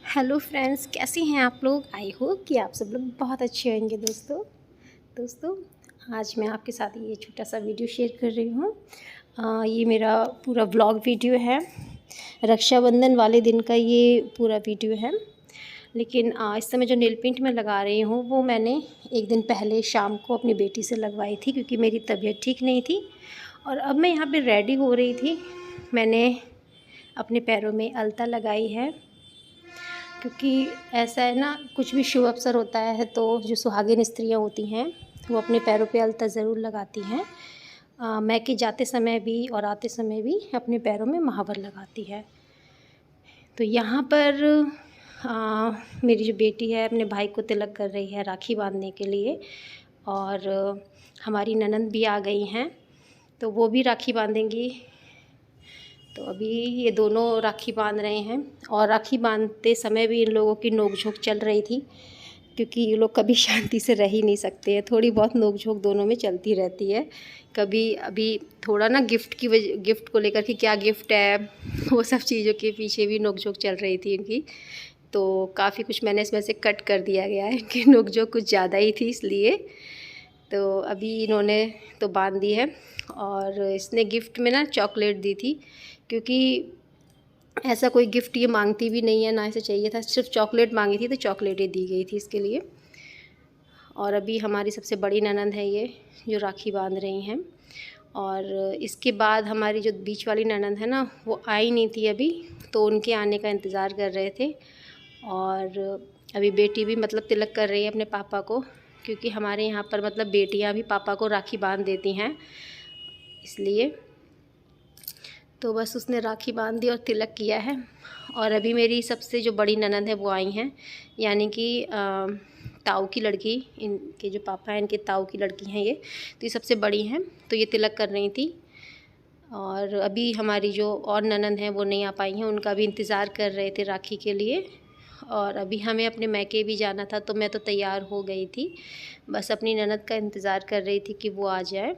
Hello friends, कैसे हैं आप लोग। आई होप कि आप सब लोग बहुत अच्छे होंगे। दोस्तों आज मैं आपके साथ ये छोटा सा वीडियो शेयर कर रही हूँ। ये मेरा पूरा व्लॉग वीडियो है। रक्षाबंधन वाले दिन का ये पूरा वीडियो है। लेकिन इस समय जो नेल पेंट मैं लगा रही हूँ वो मैंने एक दिन पहले शाम को अपनी बेटी से लगवाई थी, क्योंकि मेरी तबीयत ठीक नहीं थी। और अब मैं यहाँ पे रेडी हो रही थी। मैंने अपने पैरों में अलता लगाई है, क्योंकि ऐसा है ना, कुछ भी शुभ अवसर होता है तो जो सुहागिन स्त्रियां होती हैं वो अपने पैरों पे अलता ज़रूर लगाती हैं। मैके जाते समय भी और आते समय भी अपने पैरों में महावर लगाती है। तो यहाँ पर मेरी जो बेटी है अपने भाई को तिलक कर रही है राखी बांधने के लिए। और हमारी ननंद भी आ गई हैं तो वो भी राखी बांधेंगी। तो अभी ये दोनों राखी बांध रहे हैं और राखी बांधते समय भी इन लोगों की नोक-झोंक चल रही थी, क्योंकि ये लोग कभी शांति से रह ही नहीं सकते हैं। थोड़ी बहुत नोक-झोंक दोनों में चलती रहती है। कभी अभी थोड़ा ना गिफ्ट को लेकर कि क्या गिफ्ट है, वो सब चीज़ों के पीछे भी नोक-झोंक चल रही थी इनकी। तो काफ़ी कुछ मैंने इसमें से कट कर दिया गया है कि नोक-झोंक कुछ ज़्यादा ही थी इसलिए। तो अभी इन्होंने तो बांध दी है। और इसने गिफ्ट में ना चॉकलेट दी थी, क्योंकि ऐसा कोई गिफ्ट ये मांगती भी नहीं है, ना इसे चाहिए था, सिर्फ चॉकलेट मांगी थी तो चॉकलेटें दी गई थी इसके लिए। और अभी हमारी सबसे बड़ी ननंद है ये जो राखी बांध रही हैं। और इसके बाद हमारी जो बीच वाली ननंद है ना, वो आई नहीं थी अभी, तो उनके आने का इंतज़ार कर रहे थे। और अभी बेटी भी मतलब तिलक कर रही है अपने पापा को, क्योंकि हमारे यहाँ पर मतलब बेटियाँ भी पापा को राखी बांध देती हैं, इसलिए। तो बस उसने राखी बांध दी और तिलक किया है। और अभी मेरी सबसे जो बड़ी ननंद है वो आई हैं, यानी कि ताऊ की लड़की, इनके जो पापा हैं इनके ताऊ की लड़की हैं ये, तो ये सबसे बड़ी हैं। तो ये तिलक कर रही थी। और अभी हमारी जो और ननंद हैं वो नहीं आ पाई हैं, उनका भी इंतज़ार कर रहे थे राखी के लिए। और अभी हमें अपने मैके भी जाना था, तो मैं तो तैयार हो गई थी, बस अपनी ननंद का इंतज़ार कर रही थी कि वो आ जाए।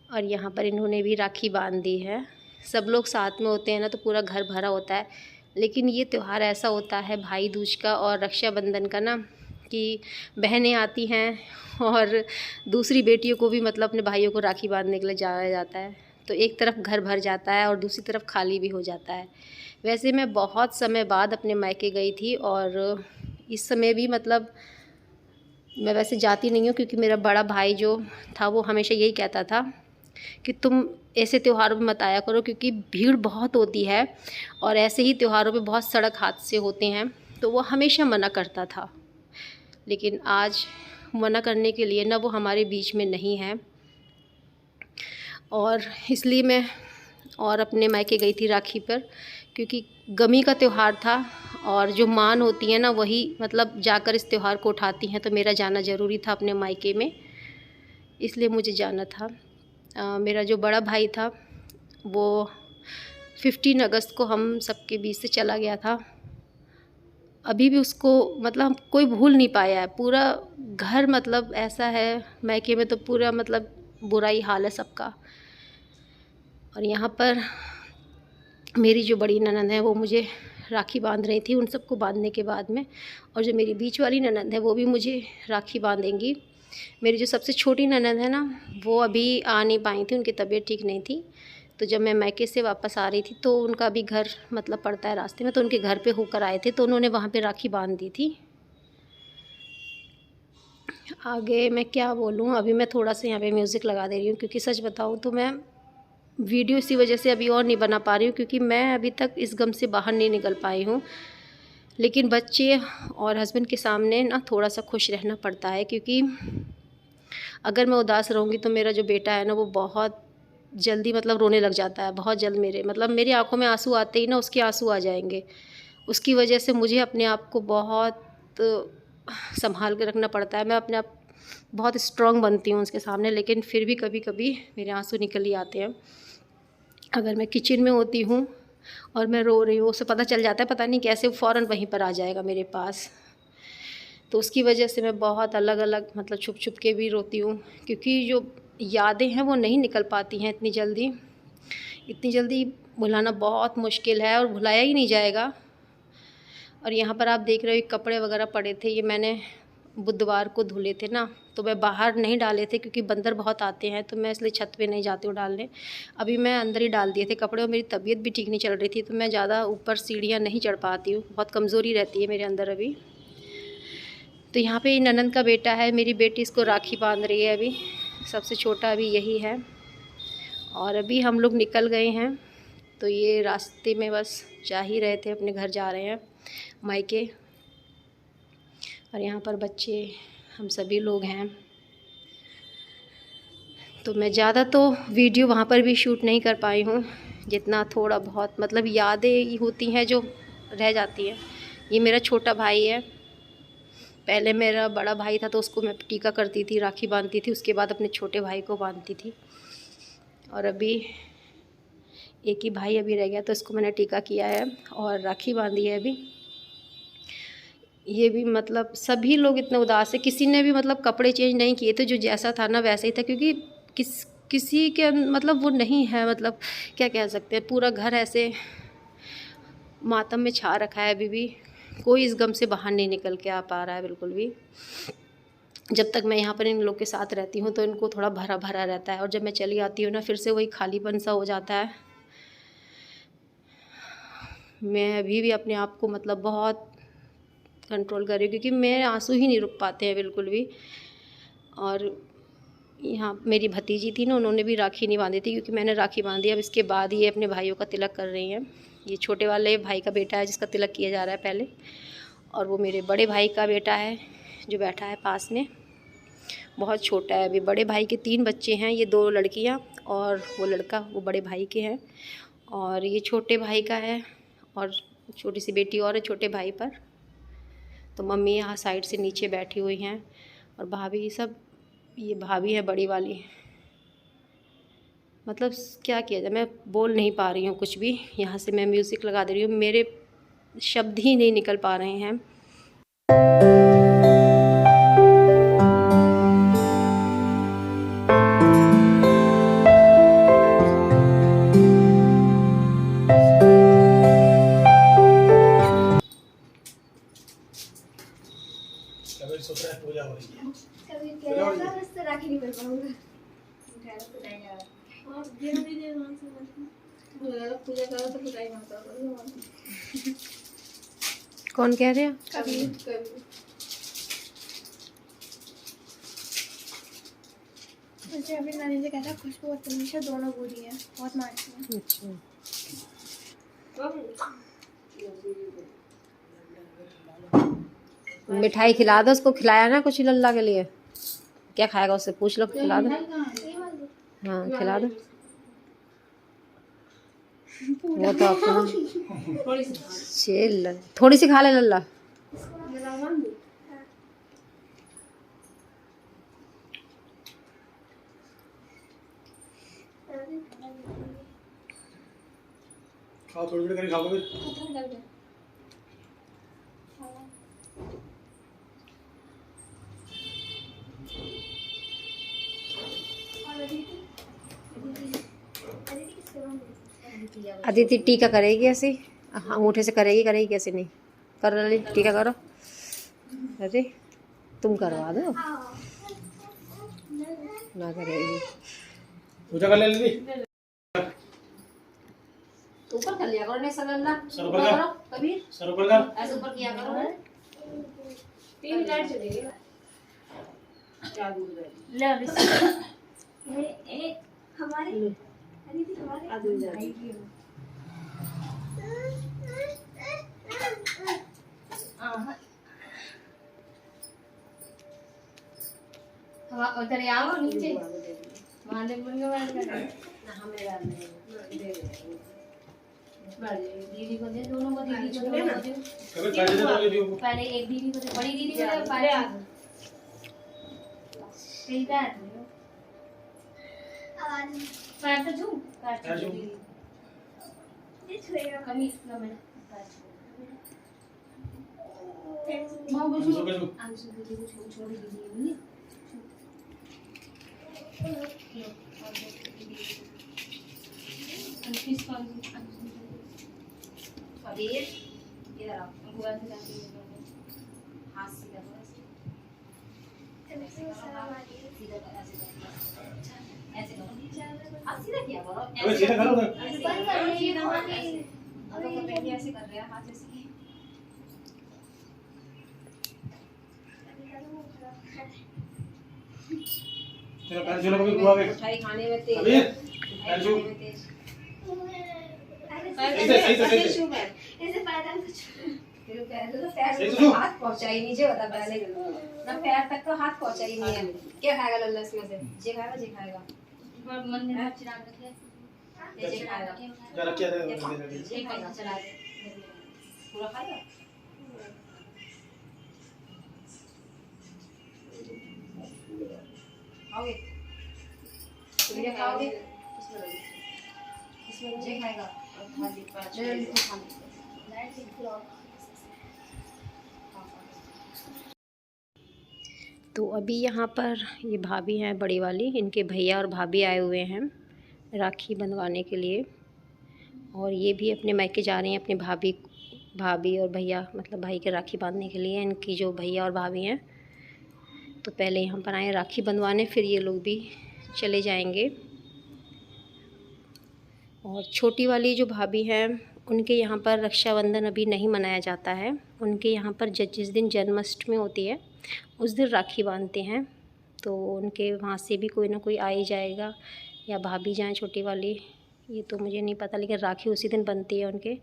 और यहाँ पर इन्होंने भी राखी बांध दी है। सब लोग साथ में होते हैं ना तो पूरा घर भरा होता है। लेकिन ये त्यौहार ऐसा होता है भाई दूज का और रक्षाबंधन का ना, कि बहनें आती हैं और दूसरी बेटियों को भी मतलब अपने भाइयों को राखी बांधने के लिए जाया जाता है। तो एक तरफ घर भर जाता है और दूसरी तरफ खाली भी हो जाता है। वैसे मैं बहुत समय बाद अपने मायके गई थी, और इस समय भी मतलब मैं वैसे जाती नहीं हूँ, क्योंकि मेरा बड़ा भाई जो था वो हमेशा यही कहता था कि तुम ऐसे त्योहारों में मत आया करो, क्योंकि भीड़ बहुत होती है और ऐसे ही त्योहारों पे बहुत सड़क हादसे होते हैं। तो वो हमेशा मना करता था। लेकिन आज मना करने के लिए ना वो हमारे बीच में नहीं है, और इसलिए मैं और अपने मायके गई थी राखी पर, क्योंकि गमी का त्यौहार था। और जो मान होती है ना वही मतलब जाकर इस त्यौहार को उठाती हैं, तो मेरा जाना ज़रूरी था अपने मायके में, इसलिए मुझे जाना था। मेरा जो बड़ा भाई था वो 15 अगस्त को हम सबके बीच से चला गया था। अभी भी उसको मतलब हम कोई भूल नहीं पाया है। पूरा घर मतलब ऐसा है, मायके में तो पूरा मतलब बुरा ही हाल है सबका। और यहाँ पर मेरी जो बड़ी ननंद है वो मुझे राखी बांध रही थी उन सबको बांधने के बाद में। और जो मेरी बीच वाली ननंद है वो भी मुझे राखी बांधेंगी। मेरी जो सबसे छोटी ननंद है ना, वो अभी आ नहीं पाई थी, उनकी तबीयत ठीक नहीं थी। तो जब मैं मायके से वापस आ रही थी तो उनका भी घर मतलब पड़ता है रास्ते में, तो उनके घर पे होकर आए थे, तो उन्होंने वहाँ पे राखी बांध दी थी। आगे मैं क्या बोलूँ, अभी मैं थोड़ा सा यहाँ पे म्यूज़िक लगा दे रही हूँ, क्योंकि सच बताऊँ तो मैं वीडियो इसी वजह से अभी और नहीं बना पा रही हूँ, क्योंकि मैं अभी तक इस गम से बाहर नहीं निकल पाई हूँ। लेकिन बच्चे और हस्बैंड के सामने ना थोड़ा सा खुश रहना पड़ता है, क्योंकि अगर मैं उदास रहूँगी तो मेरा जो बेटा है ना वो बहुत जल्दी मतलब रोने लग जाता है। बहुत जल्द मेरी आँखों में आंसू आते ही ना उसके आंसू आ जाएंगे। उसकी वजह से मुझे अपने आप को बहुत संभाल के रखना पड़ता है। मैं अपने आप बहुत स्ट्रॉन्ग बनती हूँ उसके सामने, लेकिन फिर भी कभी कभी मेरे आंसू निकल ही आते हैं। अगर मैं किचन में होती हूँ और मैं रो रही हूँ, उसे पता चल जाता है, पता नहीं कैसे वो फ़ौरन वहीं पर आ जाएगा मेरे पास। तो उसकी वजह से मैं बहुत अलग अलग मतलब छुप छुप के भी रोती हूँ, क्योंकि जो यादें हैं वो नहीं निकल पाती हैं इतनी जल्दी भुलाना बहुत मुश्किल है, और भुलाया ही नहीं जाएगा। और यहाँ पर आप देख रहे हो कपड़े वगैरह पड़े थे, ये मैंने बुधवार को धुले थे ना, तो मैं बाहर नहीं डाले थे क्योंकि बंदर बहुत आते हैं, तो मैं इसलिए छत पे नहीं जाती हूँ डालने। अभी मैं अंदर ही डाल दिए थे कपड़े, और मेरी तबीयत भी ठीक नहीं चल रही थी, तो मैं ज़्यादा ऊपर सीढ़ियाँ नहीं चढ़ पाती हूँ, बहुत कमज़ोरी रहती है मेरे अंदर अभी। तो यहाँ पे ननंद का बेटा है, मेरी बेटी इसको राखी बांध रही है अभी, सबसे छोटा अभी यही है। और अभी हम लोग निकल गए हैं, तो ये रास्ते में बस जा ही रहे थे, अपने घर जा रहे हैं मायके। और यहाँ पर बच्चे, हम सभी लोग हैं। तो मैं ज़्यादा तो वीडियो वहाँ पर भी शूट नहीं कर पाई हूँ, जितना थोड़ा बहुत मतलब यादें होती हैं जो रह जाती हैं। ये मेरा छोटा भाई है, पहले मेरा बड़ा भाई था तो उसको मैं टीका करती थी, राखी बांधती थी, उसके बाद अपने छोटे भाई को बांधती थी। और अभी एक ही भाई अभी रह गया, तो इसको मैंने टीका किया है और राखी बांधी है अभी। ये भी मतलब सभी लोग इतने उदास है, किसी ने भी मतलब कपड़े चेंज नहीं किए थे, जो जैसा था ना वैसे ही था, क्योंकि किसी के मतलब वो नहीं है, मतलब क्या कह सकते हैं, पूरा घर ऐसे मातम में छा रखा है। अभी भी कोई इस गम से बाहर नहीं निकल के आ पा रहा है बिल्कुल भी। जब तक मैं यहाँ पर इन लोग के साथ रहती हूँ तो इनको थोड़ा भरा भरा रहता है, और जब मैं चली आती हूँ ना फिर से वही खालीपन सा हो जाता है। मैं अभी भी अपने आप को मतलब बहुत कंट्रोल कर रही हूँ, क्योंकि मेरे आंसू ही नहीं रुक पाते हैं बिल्कुल भी। और यहाँ मेरी भतीजी थी ना, उन्होंने भी राखी नहीं बांधी थी, क्योंकि मैंने राखी बांधी। अब इसके बाद ये अपने भाइयों का तिलक कर रही हैं। ये छोटे वाले भाई का बेटा है जिसका तिलक किया जा रहा है पहले, और वो मेरे बड़े भाई का बेटा है जो बैठा है पास में, बहुत छोटा है अभी। बड़े भाई के 3 बच्चे हैं, ये 2 लड़कियाँ और वो लड़का, वो बड़े भाई के हैं। और ये छोटे भाई का है, और छोटी सी बेटी और है छोटे भाई पर। तो मम्मी यहाँ साइड से नीचे बैठी हुई हैं, और भाभी सब, ये भाभी है बड़ी वाली। मतलब क्या किया जाए, मैं बोल नहीं पा रही हूँ कुछ भी। यहाँ से मैं म्यूज़िक लगा दे रही हूँ, मेरे शब्द ही नहीं निकल पा रहे हैं। पूजा हो रही है, कभी क्या राखी नहीं कर पाऊंगा। पूजा करो तो खुदाई मत करो। कौन कह रहे हैं? कभी मुझे अभी नानी ने कहा था खुशबू और तनीषा दोनों बुरी हैं, बहुत मारती हैं। अच्छा, मिठाई खिला दो उसको, खिलाया ना कुछ लल्ला के लिए? क्या खाएगा उससे पूछ लो, खिला दो। हाँ खिला दो, वो तो अपना चल थोड़ी सी खा ले लल्ला। खाओ थोड़ी देर करके खाओ फिर। अदिति टीका करेगी ऐसे, अंगूठे से करेगी कैसे नहीं कर रही? टीका करो। अरे तुम करवा दो ना, करेगी। पूजा कर ले ऊपर कर लिया करो, नहीं सर ऊपर करो, कभी सर ऊपर कर, ऐसे ऊपर किया करो। 3 लाइट चलेगी क्या दूध ले ए हमारे अदिति हमारे आ दूध जाएगी। हवा उधर आओ नीचे महादेव मंगे वाले ना हमें डाल दे दीदी को दे, दोनों को दीदी को दे। पहले एक दीदी को दे, बड़ी दीदी को दे, पहले आ सीधा पैर तो छू, पैर छू ये छुएगा कमीज लो मेरा मां को छू आंसू दीदी को छू, छोड़ी दीदी इधर आओ, पूरा से जाके हाथ सीधा करो, सीधा करो, ऐसे करो, अब सीधा किया करो, ऐसे करो, ऐसे कर रहे हैं हाथ ऐसे। चलो पैर छू लो कभी बुआ के मिठाई खाने में तेज, अभी पैर छू सही छू ऐसे पैर हाथ पहुंचा ही नीचे बता पहले ना, पैर तक तो हाथ पहुंचा ही नहीं है। क्या खाएगा लल्ला इसमें से? जे खाएगा मन में हाथ चिराग रखे, जे खाएगा जरा क्या दे जे खाएगा, चला दे पूरा खाएगा। खाओगे तुम, खाओगे इसमें जे खाएगा और भाजी पाँच तो अभी यहाँ पर ये भाभी हैं बड़ी वाली, इनके भैया और भाभी आए हुए हैं राखी बंधवाने के लिए, और ये भी अपने मायके जा रही हैं अपनी भाभी और भैया, मतलब भाई के राखी बांधने के लिए। इनकी जो भैया और भाभी हैं तो पहले यहाँ पर आए राखी बंधवाने, फिर ये लोग भी चले जाएंगे। और छोटी वाली जो भाभी हैं उनके यहाँ पर रक्षाबंधन अभी नहीं मनाया जाता है, उनके यहाँ पर जिस दिन जन्माष्टमी होती है उस दिन राखी बांधते हैं। तो उनके वहाँ से भी कोई ना कोई आ ही जाएगा, या भाभी जाएँ छोटी वाली, ये तो मुझे नहीं पता, लेकिन राखी उसी दिन बनती है उनके।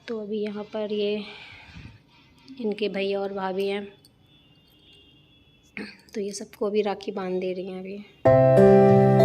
तो अभी यहाँ पर ये इनके भैया और भाभी हैं, तो ये सबको अभी राखी बांध दे रही हैं अभी।